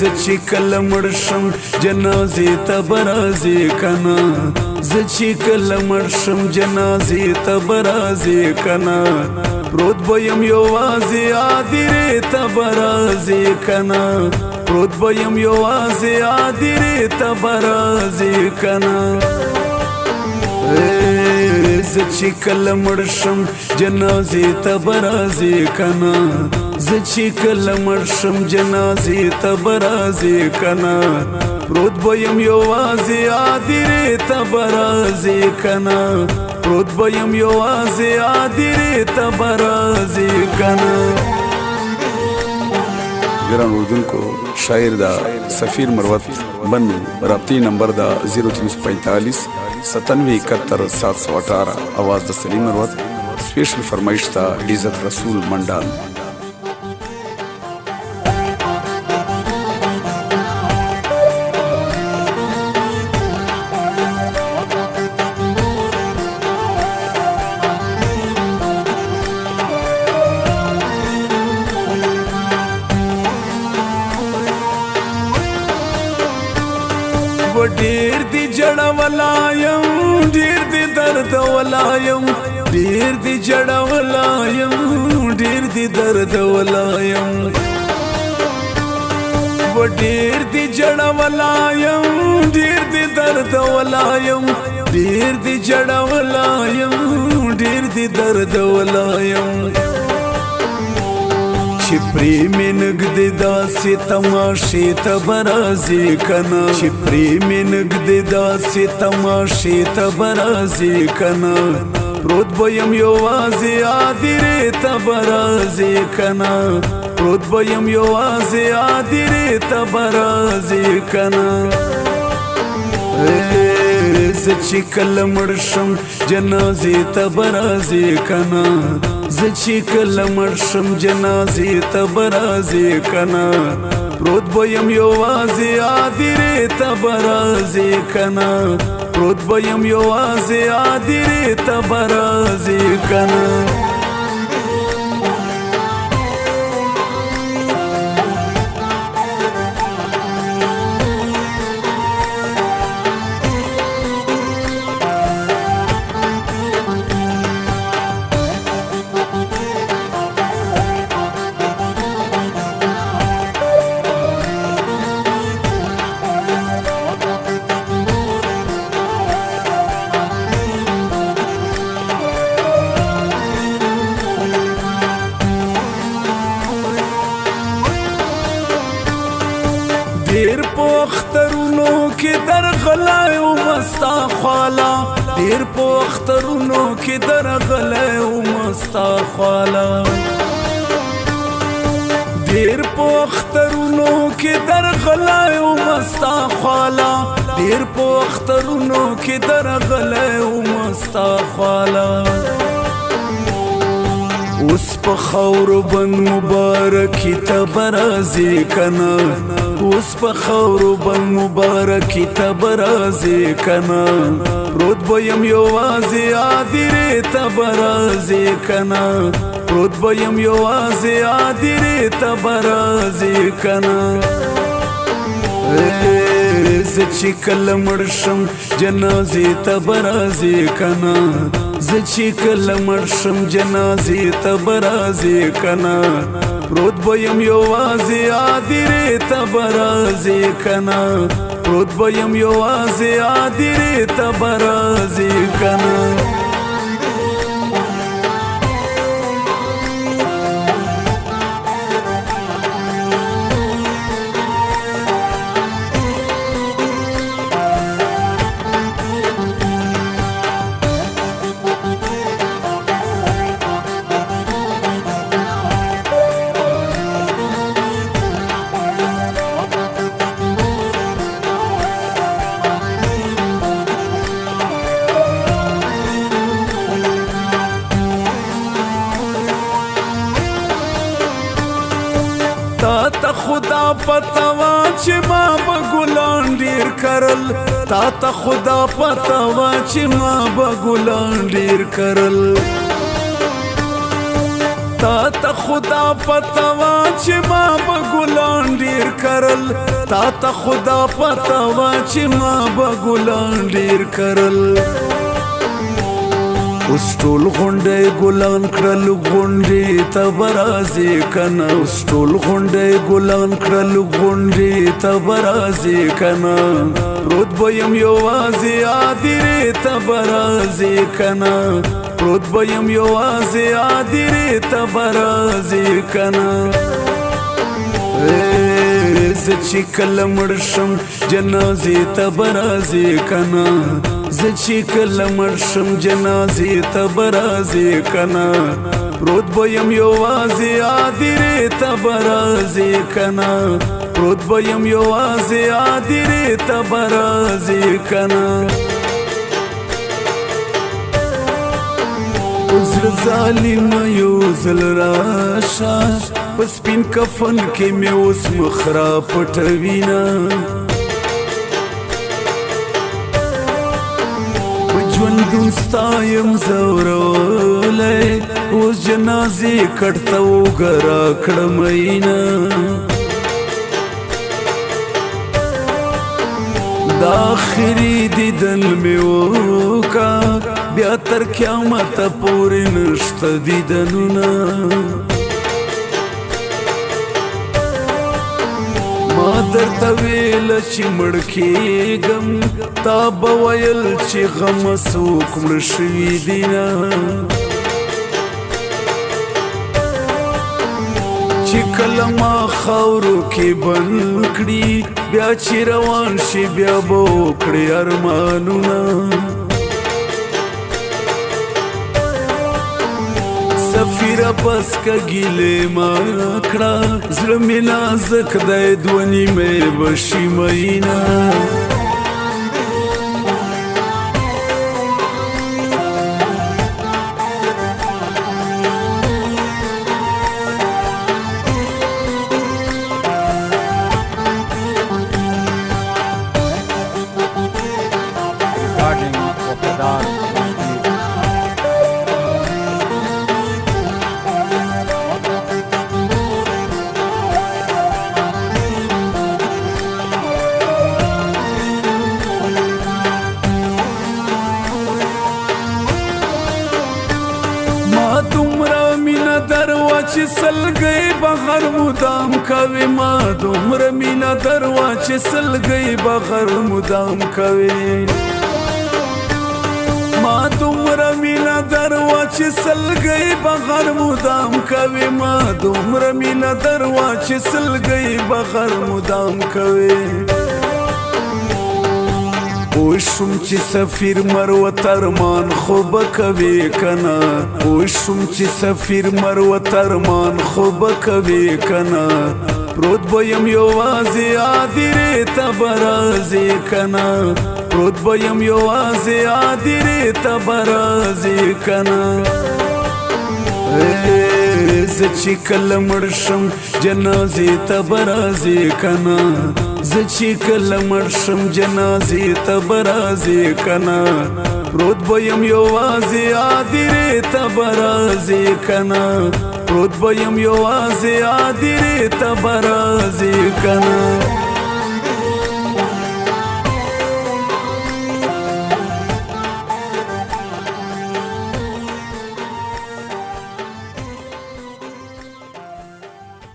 زچی کل مرشم جنازی تبرازی کنا زچی کل مرشم جنازی تبرازی کنا پروت بیم یوازی آدیری تبرازی کنا پروت بیم یوازی آدیری تبرازی کنا زچی کل مرشم جنازی تبرازی کنا زچی کل مرشم جنازی تبرازی کنا پروت بیم یوازی آدیری تبرازی کنا پروت بیم یوازی آدیری تبرازی کنا گران اردن کو شاعر دا سفیر مروت بنو رابطی نمبر دا 0345 9771 718 آواز دا سلیم مروت سپیشل فرمائش دا عزت رسول منڈان ډیر دی جړه ولایم ډیر دی درد ولایم ډیر دی جړه ولایم ډیر دی درد ولایم ډیر دی جړه ولایم ډیر دی درد ولایم ډیر دی جړه ولایم ډیر دی درد ولایم چپری میں نگدی داسی تماشی تبرازی کنا چپری میں نگدی داسی تماشی تبرازی کنا پروت بیم یوازی آدیری تبرازی کنا پروت بیم یوازی آدیری تبرازی کنا زچی کل مرشم جنازی تبرازی کنا زچی کل مرشم جنازی تبرازی کنا پروت بیم یوازی آدیری تبرازی کنا پروت بیم یوازی آدیری تبرازی کنا دیر پوخترونو کی در غلای و مستا خوالا دیر پوخترونو کی در غلای و مستا خوالا دیر پوخترونو کی در غلای و مستا خوالا دیر پوخترونو کی در غلای و مستا خوالا اوس په خاور بند مبارکی تبرازی کنا اوس په خاور بند مبارکی تبرازی کنا پروت بیم یوازی آدیری تبرازی کنا پروت بیم یوازی آدیری تبرازی کنا زچی کل مرشم جنازی تبرازی کنا زچی کل مرشم جنازی تبرازی کنا پروت بیم یوازی آدیری تبرازی کنا پروت بیم یوازی آدیری تبرازی کنا تا خدا پتوا چې ما به ګلان ډیر کرل تا خدا پتوا چې ما به ګلان ډیر کرل تا ته خدا پته وا چې ما به ګلان ډېر کرل تا ته خدا پته وا چې ما به ګلان ډېر کرل اوس ټول غونډۍ ګلان کړل غونډې ته به راځې که نه اوس ټول غونډۍ ګلان کړل غونډې ته به راځې که نه پروت به یم یوازې هدیرې ته به راځې که نه پروت به یم یوازې هدیرې ته به راځې که نه زه چې کله مړ شم جنازې ته به راځې که نه زه چې کله مړ شم جنازې ته به راځې که نه پروت به یم یوازې هدیرې ته به راځې که نه پروت به یم یوازې هدیرې ته به راځې که نه زړه ظالمه یو ځل راشه په سپین کفن کې مې اوس مخ را پټوینه ژوندون ستا یم ځورولی اوس جنازې کټ ته اوږه راکړه مینه د آخري دیدن مې وکړه بیا تر قیامته پورې نشته دیدنونه ما درته ویله چې مړ کېږم تا به ویل چې غمه څوک مړه شوي دینه چې کله ما خاورو کې بند کړي بیا چې روان شي بیا به وکړې ارمانونه سفیره بس که ګیلې ما کړه زړه مې نازک دی دوه نیمې به شي مینه چې سلګۍ بغیر مدام کوي ما دومره مینه دروا چې سلګۍ بغیر مدام کوي ما دومره مینه دروا چې سلګۍ بغیر مدام کوي ما دومره مینه دروا چې سلګۍ بغیر مدام کوي پوشم چې سفیر مروت ارمان خو به کوي که نه پوشم چې سفیر مروت ارمان خو به کوي که نه پروت به یم یوازې هدیرې ته به راځې که نه پروت به یم یوازې هدیرې ته به راځې که نه زه چې کله مړ شم جنازې ته به راځې که نه زه چې کله مړ شم جنازې ته به راځې که نه پروت به یم یوازې هدیرې ته به راځې که نه پروت به یم یوازې هدیرې ته به راځې که نه